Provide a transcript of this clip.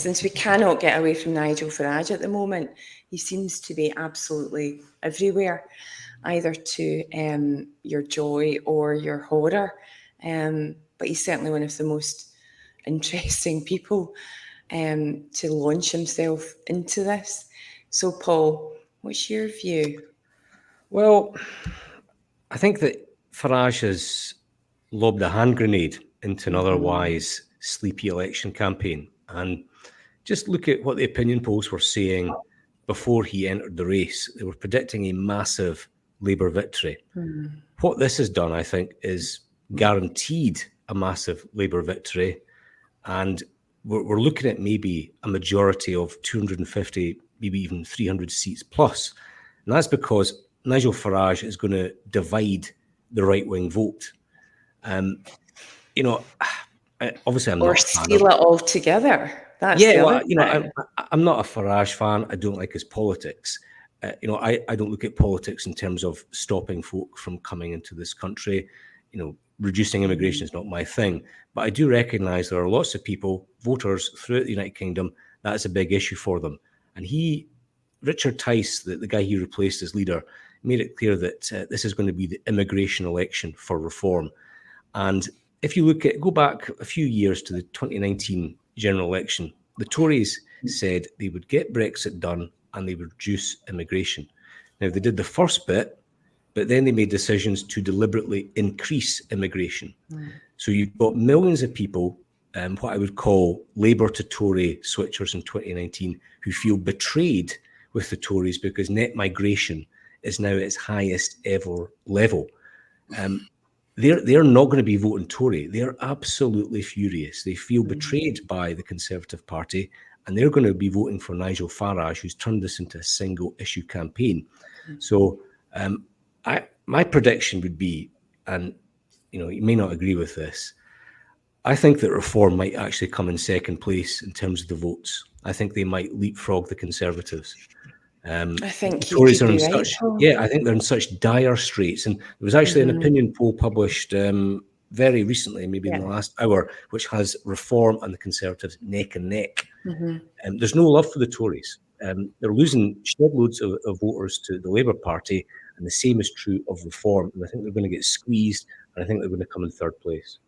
Since we cannot get away from Nigel Farage at the moment, he seems to be absolutely everywhere, either to your joy or your horror. But he's certainly one of the most interesting people to launch himself into this. So, Paul, what's your view? Well, I think that Farage has lobbed a hand grenade into an otherwise sleepy election campaign. And just look at what the opinion polls were saying before he entered the race. They were predicting a massive Labour victory. What this has done, I think, is guaranteed a massive Labour victory. And we're looking at maybe a majority of 250, maybe even 300 seats plus. And that's because Nigel Farage is going to divide the right-wing vote. You know, obviously I'm Or not a fan steal it all together. That's yeah, the well, other you know, thing. I'm not a Farage fan. I don't like his politics. You know, I don't look at politics in terms of stopping folk from coming into this country. You know, reducing immigration is not my thing. But I do recognise there are lots of people, voters throughout the United Kingdom, that's a big issue for them. And Richard Tice, the guy he replaced as leader, made it clear that this is going to be the immigration election for reform. And if you go back a few years to the 2019 general election, the Tories said they would get Brexit done and they would reduce immigration. Now, they did the first bit, but then they made decisions to deliberately increase immigration. So you've got millions of people, what I would call Labour to Tory switchers in 2019, who feel betrayed with the Tories because net migration is now at its highest ever level. They're not going to be voting Tory. They're absolutely furious. They feel betrayed by the Conservative Party, and they're going to be voting for Nigel Farage, who's turned this into a single issue campaign. So my prediction would be, and you may not agree with this, I think that Reform might actually come in second place in terms of the votes. I think they might leapfrog the Conservatives. I think The you Tories could are in be right, such, Paul. I think they're in such dire straits. And there was actually an opinion poll published very recently, maybe in the last hour, which has Reform and the Conservatives neck and neck. There's no love for the Tories. They're losing shed loads of voters to the Labour Party, and the same is true of Reform. And I think they're going to get squeezed, and I think they're going to come in third place.